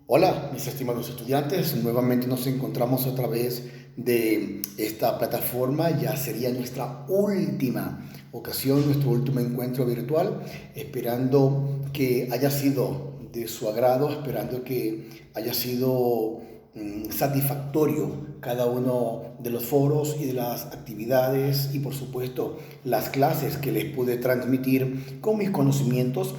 Hola, mis estimados estudiantes. Nuevamente nos encontramos a través de esta plataforma. Ya sería nuestra última ocasión, nuestro último encuentro virtual, esperando que haya sido de su agrado, esperando que haya sido satisfactorio cada uno de los foros y de las actividades y por supuesto las clases que les pude transmitir con mis conocimientos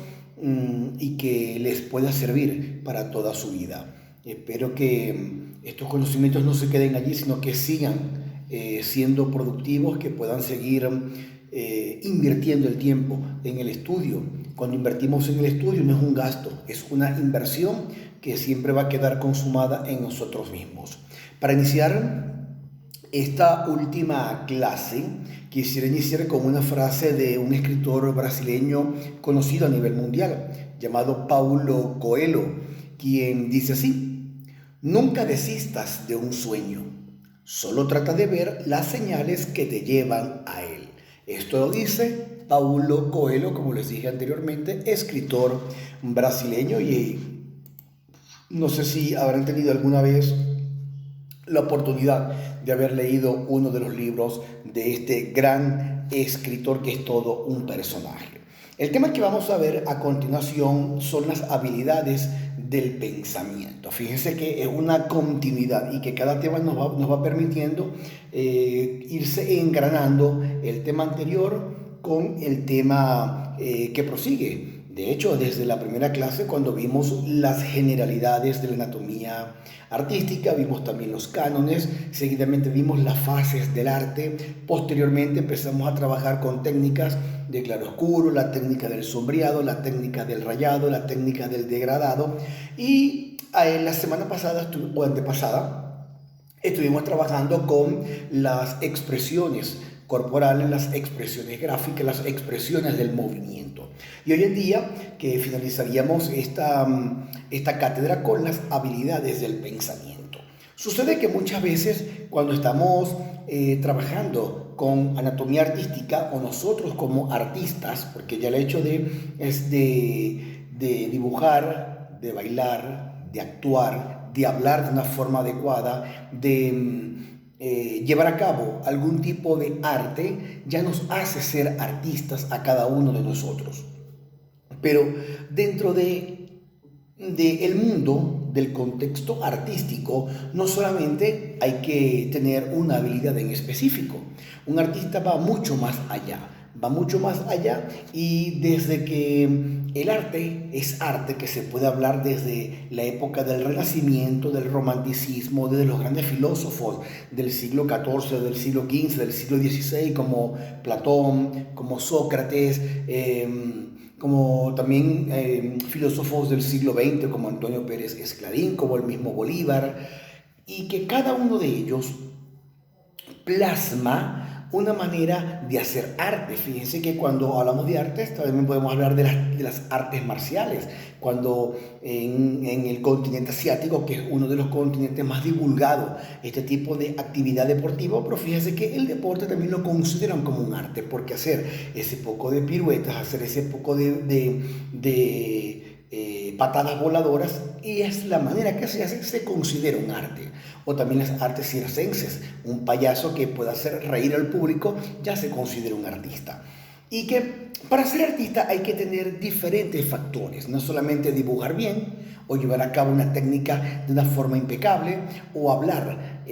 y que les pueda servir para toda su vida. Espero que estos conocimientos no se queden allí, sino que sigan siendo productivos, que puedan seguir invirtiendo el tiempo en el estudio. Cuando invertimos en el estudio no es un gasto, es una inversión que siempre va a quedar consumada en nosotros mismos. Para iniciar esta última clase, quisiera iniciar con una frase de un escritor brasileño conocido a nivel mundial, llamado Paulo Coelho, quien dice así: nunca desistas de un sueño, solo trata de ver las señales que te llevan a él. Esto lo dice Paulo Coelho, como les dije anteriormente, escritor brasileño, y no sé si habrán tenido alguna vez la oportunidad de haber leído uno de los libros de este gran escritor que es todo un personaje. El tema que vamos a ver a continuación son las habilidades del pensamiento. Fíjense que es una continuidad y que cada tema nos va permitiendo irse engranando el tema anterior con el tema que prosigue. De hecho, desde la primera clase, cuando vimos las generalidades de la anatomía artística, vimos también los cánones, seguidamente vimos las fases del arte, posteriormente empezamos a trabajar con técnicas de claroscuro, la técnica del sombreado, la técnica del rayado, la técnica del degradado, y la semana pasada o antepasada estuvimos trabajando con las expresiones corporales, las expresiones gráficas, las expresiones del movimiento. Y hoy en día que finalizaríamos esta cátedra con las habilidades del pensamiento. Sucede que muchas veces cuando estamos trabajando con anatomía artística, o nosotros como artistas, porque ya el hecho de dibujar, de bailar, de actuar, de hablar de una forma adecuada, de llevar a cabo algún tipo de arte, ya nos hace ser artistas a cada uno de nosotros. Pero dentro el mundo, del contexto artístico, no solamente hay que tener una habilidad en específico. Un artista va mucho más allá. Va mucho más allá, y desde que el arte es arte, que se puede hablar desde la época del Renacimiento, del Romanticismo, desde los grandes filósofos del siglo XIV, del siglo XV, del siglo XVI, como Platón, como Sócrates, como también filósofos del siglo XX, como Antonio Pérez Esclarín, como el mismo Bolívar, y que cada uno de ellos plasma una manera de hacer arte. Fíjense que cuando hablamos de artes también podemos hablar de las artes marciales. Cuando en el continente asiático, que es uno de los continentes más divulgados, este tipo de actividad deportiva, pero fíjense que el deporte también lo consideran como un arte, porque hacer ese poco de piruetas, hacer ese poco de patadas voladoras, y es la manera que se hace, se considera un arte. O también las artes circenses, un payaso que pueda hacer reír al público ya se considera un artista. Y que para ser artista hay que tener diferentes factores, no solamente dibujar bien o llevar a cabo una técnica de una forma impecable, o hablar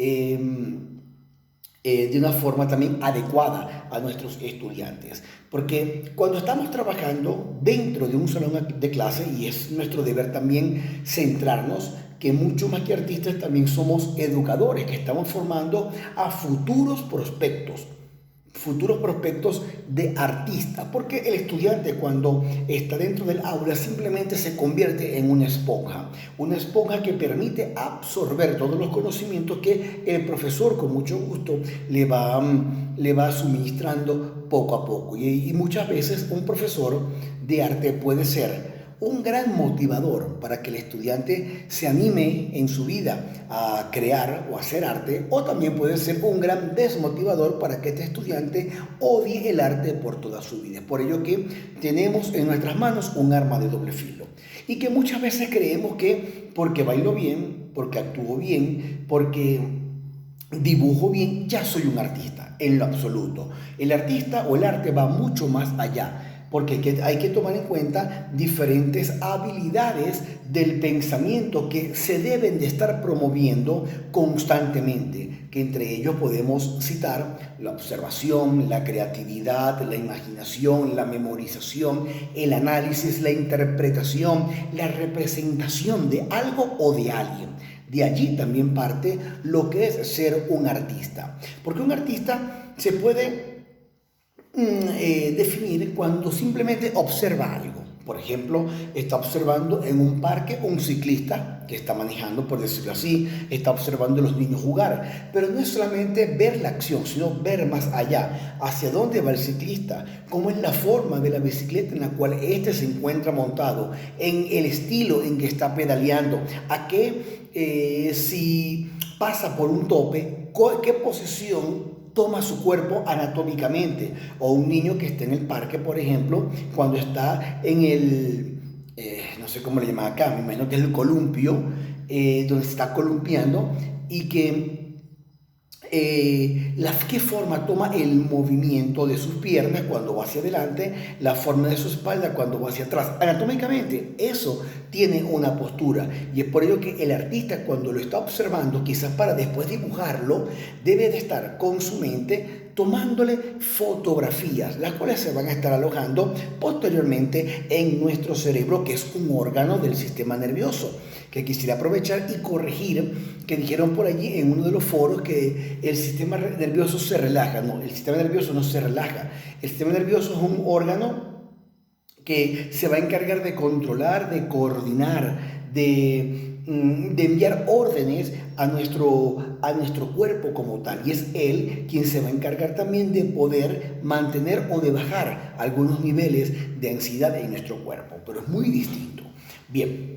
de una forma también adecuada a nuestros estudiantes. Porque cuando estamos trabajando dentro de un salón de clase, y es nuestro deber también centrarnos, que mucho más que artistas también somos educadores, que estamos formando a futuros prospectos de artista, porque el estudiante cuando está dentro del aula simplemente se convierte en una esponja que permite absorber todos los conocimientos que el profesor con mucho gusto le va suministrando poco a poco. Y muchas veces un profesor de arte puede ser un gran motivador para que el estudiante se anime en su vida a crear o hacer arte, o también puede ser un gran desmotivador para que este estudiante odie el arte por toda su vida. Es por ello que tenemos en nuestras manos un arma de doble filo y que muchas veces creemos que porque bailo bien, porque actúo bien, porque dibujo bien, ya soy un artista. En lo absoluto. El artista o el arte va mucho más allá, porque hay que tomar en cuenta diferentes habilidades del pensamiento que se deben de estar promoviendo constantemente, que entre ellos podemos citar la observación, la creatividad, la imaginación, la memorización, el análisis, la interpretación, la representación de algo o de alguien. De allí también parte lo que es ser un artista. Porque un artista se puede definir cuando simplemente observa algo. Por ejemplo, está observando en un parque un ciclista que está manejando, por decirlo así, está observando a los niños jugar. Pero no es solamente ver la acción, sino ver más allá, hacia dónde va el ciclista, cómo es la forma de la bicicleta en la cual éste se encuentra montado, en el estilo en que está pedaleando, a qué, si pasa por un tope, qué posición toma su cuerpo anatómicamente. O un niño que esté en el parque, por ejemplo, cuando está en el, no sé cómo le llaman acá, me imagino que es el columpio, donde se está columpiando, y que qué forma toma el movimiento de sus piernas cuando va hacia adelante, la forma de su espalda cuando va hacia atrás. Anatómicamente, eso tiene una postura, y es por ello que el artista, cuando lo está observando, quizás para después dibujarlo, debe de estar con su mente tomándole fotografías, las cuales se van a estar alojando posteriormente en nuestro cerebro, que es un órgano del sistema nervioso, que quisiera aprovechar y corregir, que dijeron por allí en uno de los foros que el sistema nervioso se relaja. No, el sistema nervioso no se relaja. El sistema nervioso es un órgano que se va a encargar de controlar, de coordinar, de enviar órdenes a nuestro cuerpo como tal, y es él quien se va a encargar también de poder mantener o de bajar algunos niveles de ansiedad en nuestro cuerpo, pero es muy distinto. Bien,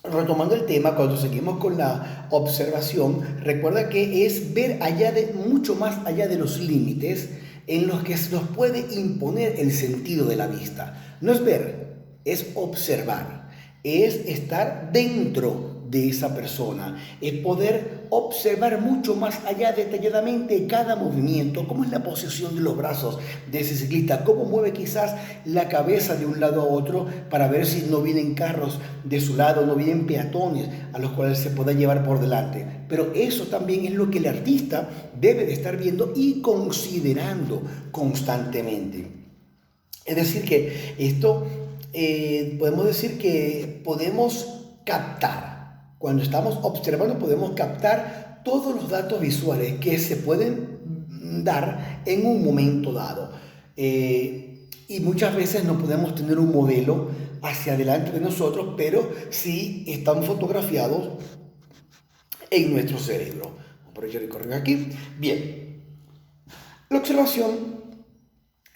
retomando el tema, cuando seguimos con la observación, recuerda que es ver mucho más allá de los límites en los que se nos puede imponer el sentido de la vista. No es ver, es observar, es estar dentro de esa persona, es poder observar mucho más allá detalladamente cada movimiento, cómo es la posición de los brazos de ese ciclista, cómo mueve quizás la cabeza de un lado a otro para ver si no vienen carros de su lado, no vienen peatones a los cuales se pueda llevar por delante. Pero eso también es lo que el artista debe de estar viendo y considerando constantemente. Es decir que esto podemos decir que podemos captar. Cuando estamos observando podemos captar todos los datos visuales que se pueden dar en un momento dado. Y muchas veces no podemos tener un modelo hacia adelante de nosotros, pero sí están fotografiados en nuestro cerebro. Por ello recorren aquí. Bien, la observación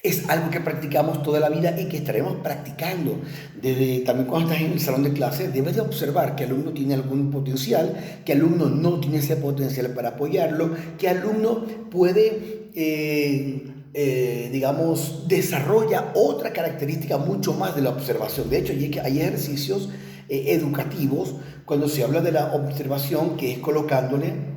es algo que practicamos toda la vida y que estaremos practicando. También cuando estás en el salón de clases, debes de observar que el alumno tiene algún potencial, que el alumno no tiene ese potencial para apoyarlo, que el alumno puede, desarrolla otra característica mucho más de la observación. De hecho, hay ejercicios educativos cuando se habla de la observación, que es colocándole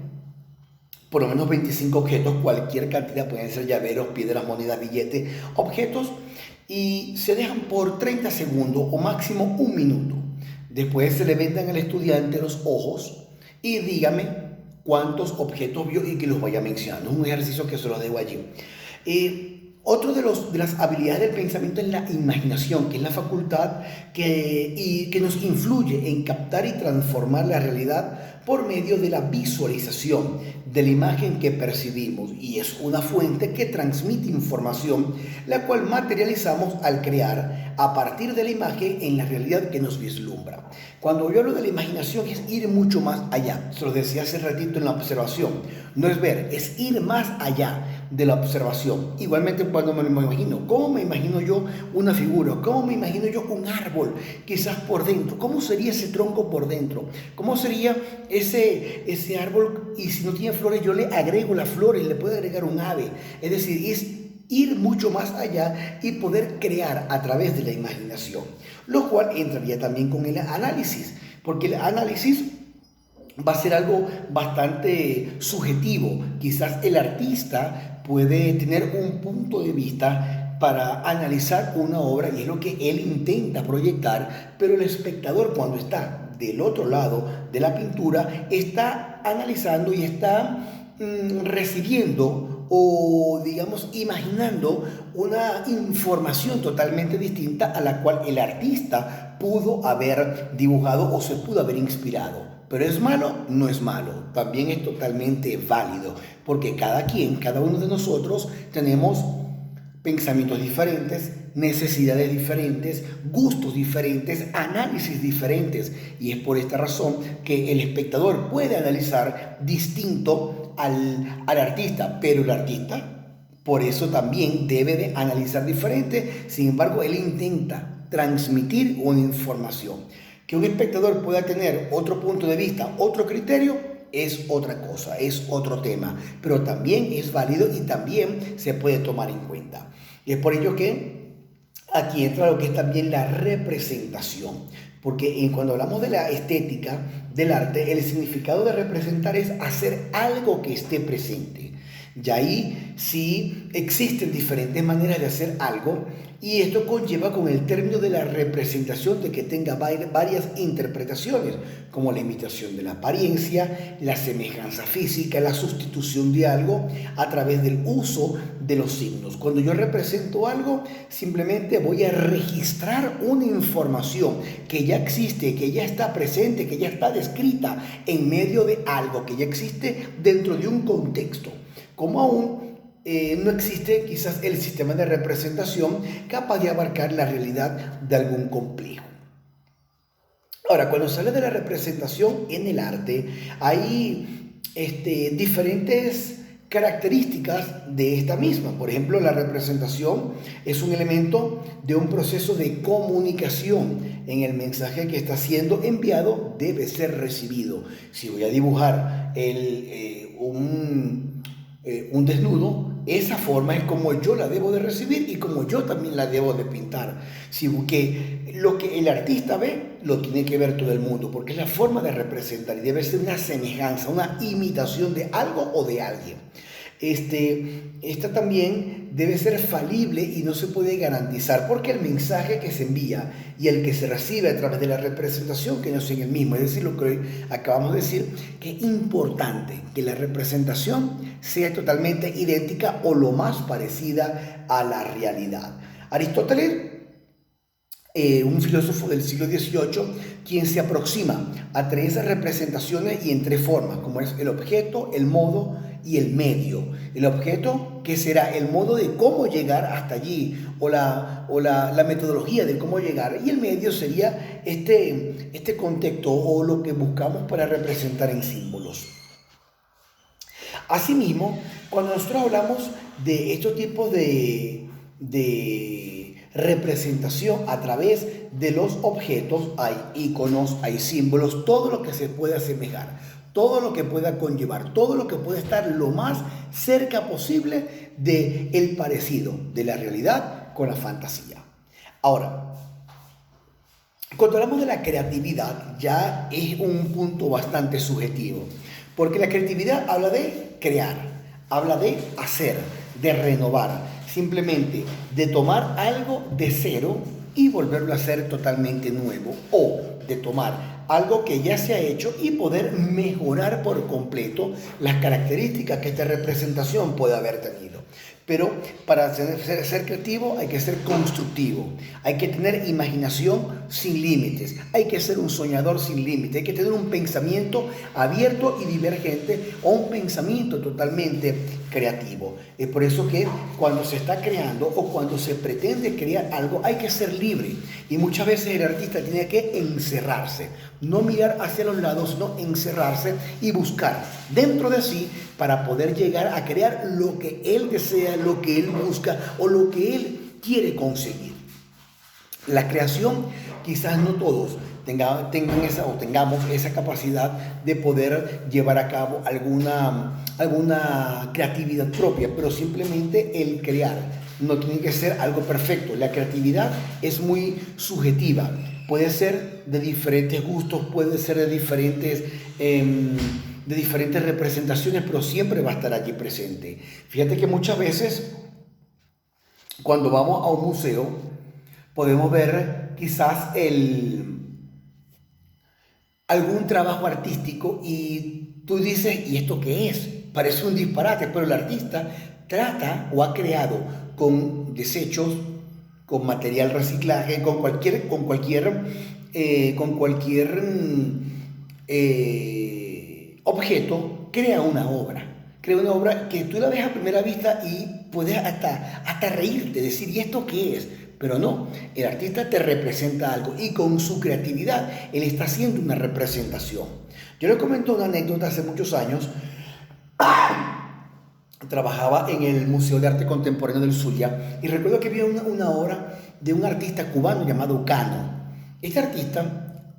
por lo menos 25 objetos, cualquier cantidad, pueden ser llaveros, piedras, monedas, billetes, objetos, y se dejan por 30 segundos o máximo un minuto. Después se le vendan al estudiante los ojos y dígame cuántos objetos vio y que los vaya mencionando. Es un ejercicio que se los dejo allí. Otro de las habilidades del pensamiento es la imaginación, que es la facultad que nos influye en captar y transformar la realidad por medio de la visualización de la imagen que percibimos, y es una fuente que transmite información, la cual materializamos al crear a partir de la imagen en la realidad que nos vislumbra. Cuando yo hablo de la imaginación es ir mucho más allá, se lo decía hace ratito en la observación, no es ver, es ir más allá. de la observación. Igualmente cuando me lo imagino, ¿cómo me imagino yo una figura? ¿Cómo me imagino yo un árbol? Quizás por dentro. ¿Cómo sería ese tronco por dentro? ¿Cómo sería ese árbol? Y si no tiene flores, yo le agrego las flores, le puedo agregar un ave. Es decir, es ir mucho más allá y poder crear a través de la imaginación, lo cual entraría también con el análisis, porque el análisis va a ser algo bastante subjetivo. Quizás el artista puede tener un punto de vista para analizar una obra y es lo que él intenta proyectar, pero el espectador, cuando está del otro lado de la pintura, está analizando y está recibiendo o, digamos, imaginando una información totalmente distinta a la cual el artista pudo haber dibujado o se pudo haber inspirado. ¿Pero es malo? No es malo. También es totalmente válido, porque cada uno de nosotros tenemos pensamientos diferentes, necesidades diferentes, gustos diferentes, análisis diferentes. Y es por esta razón que el espectador puede analizar distinto al artista, pero el artista por eso también debe de analizar diferente. Sin embargo, él intenta transmitir una información. Que un espectador pueda tener otro punto de vista, otro criterio, es otra cosa, es otro tema, pero también es válido y también se puede tomar en cuenta. Y es por ello que aquí entra lo que es también la representación, porque cuando hablamos de la estética del arte, el significado de representar es hacer algo que esté presente. Y ahí sí existen diferentes maneras de hacer algo, y esto conlleva con el término de la representación de que tenga varias interpretaciones, como la imitación de la apariencia, la semejanza física, la sustitución de algo a través del uso de los signos. Cuando yo represento algo, simplemente voy a registrar una información que ya existe, que ya está presente, que ya está descrita en medio de algo que ya existe dentro de un contexto. Como aún no existe quizás el sistema de representación capaz de abarcar la realidad de algún complejo. Ahora, cuando sale de la representación en el arte, hay diferentes características de esta misma. Por ejemplo, la representación es un elemento de un proceso de comunicación. En el mensaje que está siendo enviado debe ser recibido. Si voy a dibujar un desnudo, esa forma es como yo la debo de recibir y como yo también la debo de pintar. Que lo que el artista ve, lo tiene que ver todo el mundo, porque es la forma de representar y debe ser una semejanza, una imitación de algo o de alguien. Esta también debe ser falible y no se puede garantizar, porque el mensaje que se envía y el que se recibe a través de la representación que no es el mismo. Es decir, lo que acabamos de decir, que es importante que la representación sea totalmente idéntica o lo más parecida a la realidad. Aristóteles, un filósofo del siglo XVIII, quien se aproxima a tres representaciones y en tres formas, como es el objeto, el modo y el medio. El objeto, que será el modo de cómo llegar hasta allí, o la metodología de cómo llegar, y el medio sería este contexto o lo que buscamos para representar en símbolos. Asimismo, cuando nosotros hablamos de estos tipos de representación a través de los objetos, hay iconos, hay símbolos, todo lo que se puede asemejar, todo lo que pueda conllevar, todo lo que puede estar lo más cerca posible del parecido de la realidad con la fantasía. Ahora, cuando hablamos de la creatividad, ya es un punto bastante subjetivo, porque la creatividad habla de crear, habla de hacer, de renovar, simplemente de tomar algo de cero y volverlo a hacer totalmente nuevo, o de tomar algo que ya se ha hecho y poder mejorar por completo las características que esta representación puede haber tenido. Pero para ser creativo hay que ser constructivo, hay que tener imaginación sin límites, hay que ser un soñador sin límites, hay que tener un pensamiento abierto y divergente o un pensamiento totalmente creativo. Es por eso que cuando se está creando o cuando se pretende crear algo hay que ser libre. Y muchas veces el artista tiene que encerrarse, no mirar hacia los lados, sino encerrarse y buscar dentro de sí para poder llegar a crear lo que él desea, lo que él busca o lo que él quiere conseguir. La creación, quizás no todos tengan esa o tengamos esa capacidad de poder llevar a cabo alguna creatividad propia, pero simplemente el crear no tiene que ser algo perfecto. La creatividad es muy subjetiva, puede ser de diferentes gustos, puede ser de diferentes representaciones, pero siempre va a estar allí presente. Fíjate que muchas veces cuando vamos a un museo podemos ver quizás algún trabajo artístico y tú dices, ¿y esto qué es? Parece un disparate, pero el artista trata o ha creado con desechos, con material reciclaje, con cualquier objeto, crea una obra. Crea una obra que tú la ves a primera vista y puedes hasta reírte, decir, ¿y esto qué es? Pero no, el artista te representa algo y con su creatividad él está haciendo una representación. Yo le comento una anécdota hace muchos años. Trabajaba en el Museo de Arte Contemporáneo del Zulia y recuerdo que vi una obra de un artista cubano llamado Cano. Este artista,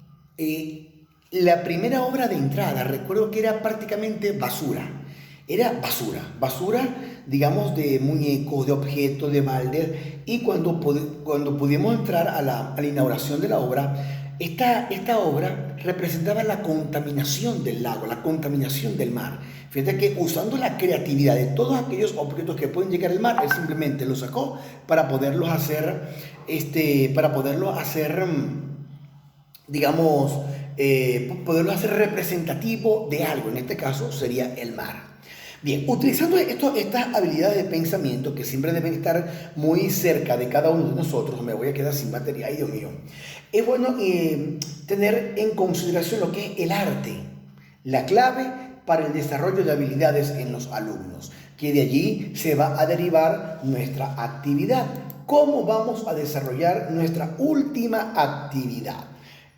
la primera obra de entrada, recuerdo que era prácticamente basura. Era basura, digamos, de muñecos, de objetos, de baldes. Y cuando pudimos entrar a la inauguración de la obra, esta obra representaba la contaminación del lago, la contaminación del mar. Fíjate que usando la creatividad de todos aquellos objetos que pueden llegar al mar, él simplemente los sacó para poderlos hacer, digamos, poderlo hacer representativo de algo. En este caso sería el mar. Bien, utilizando estas habilidades de pensamiento que siempre deben estar muy cerca de cada uno de nosotros, me voy a quedar sin batería, ay Dios mío, es bueno tener en consideración lo que es el arte, la clave para el desarrollo de habilidades en los alumnos, que de allí se va a derivar nuestra actividad. ¿Cómo vamos a desarrollar nuestra última actividad?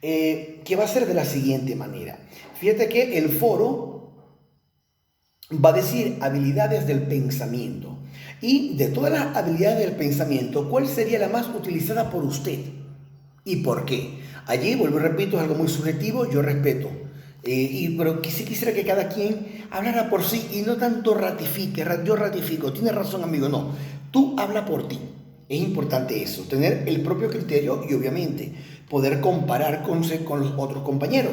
Que va a ser de la siguiente manera. Fíjate que el foro va a decir habilidades del pensamiento. Y de todas las habilidades del pensamiento, ¿cuál sería la más utilizada por usted? ¿Y por qué? Allí, vuelvo y repito, es algo muy subjetivo, yo respeto. Pero que sí quisiera que cada quien hablara por sí y no tanto ratifique, yo ratifico, tienes razón amigo, no. Tú habla por ti. Es importante eso, tener el propio criterio y obviamente poder comparar con los otros compañeros.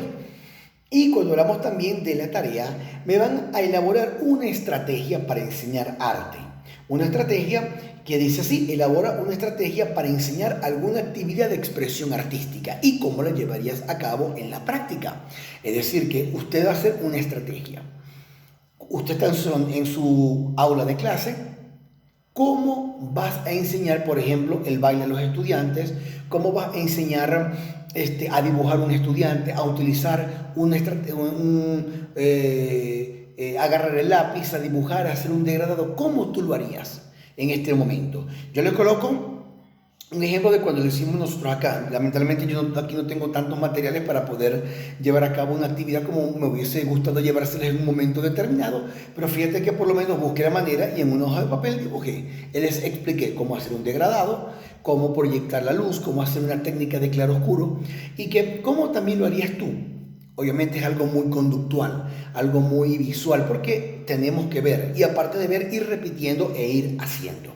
Y cuando hablamos también de la tarea, me van a elaborar una estrategia para enseñar arte. Una estrategia que dice así, elabora una estrategia para enseñar alguna actividad de expresión artística y cómo la llevarías a cabo en la práctica. Es decir, que usted va a hacer una estrategia. Usted está en su aula de clase. ¿Cómo vas a enseñar, por ejemplo, el baile a los estudiantes? ¿Cómo vas a enseñar a dibujar un estudiante, a utilizar agarrar el lápiz, a dibujar, a hacer un degradado? ¿Cómo tú lo harías en este momento? Yo le coloco un ejemplo de cuando lo hicimos nosotros acá. Lamentablemente yo aquí no tengo tantos materiales para poder llevar a cabo una actividad como me hubiese gustado llevárselas en un momento determinado, pero fíjate que por lo menos busqué la manera y en una hoja de papel dibujé. Les expliqué cómo hacer un degradado, cómo proyectar la luz, cómo hacer una técnica de claroscuro y que cómo también lo harías tú. Obviamente es algo muy conductual, algo muy visual, porque tenemos que ver y aparte de ver, ir repitiendo e ir haciendo.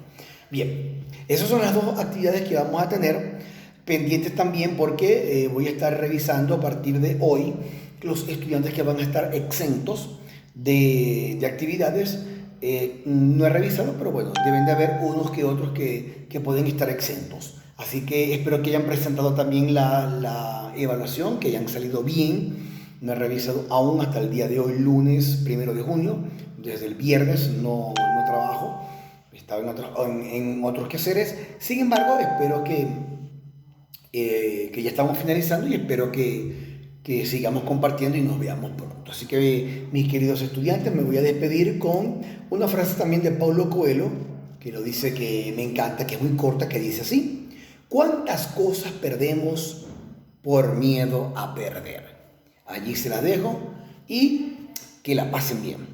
Bien. Esas son las dos actividades que vamos a tener pendientes también porque voy a estar revisando a partir de hoy los estudiantes que van a estar exentos de actividades. No he revisado, pero bueno, deben de haber unos que otros que pueden estar exentos. Así que espero que hayan presentado también la evaluación, que hayan salido bien. No he revisado aún hasta el día de hoy, lunes 1 de junio. Desde el viernes no trabajo. Estaba en otros quehaceres. Sin embargo, espero que ya estamos finalizando y espero que que sigamos compartiendo y nos veamos pronto. Así que, mis queridos estudiantes, me voy a despedir con una frase también de Paulo Coelho, que lo dice, que me encanta, que es muy corta, que dice así: ¿cuántas cosas perdemos por miedo a perder? Allí se la dejo y que la pasen bien.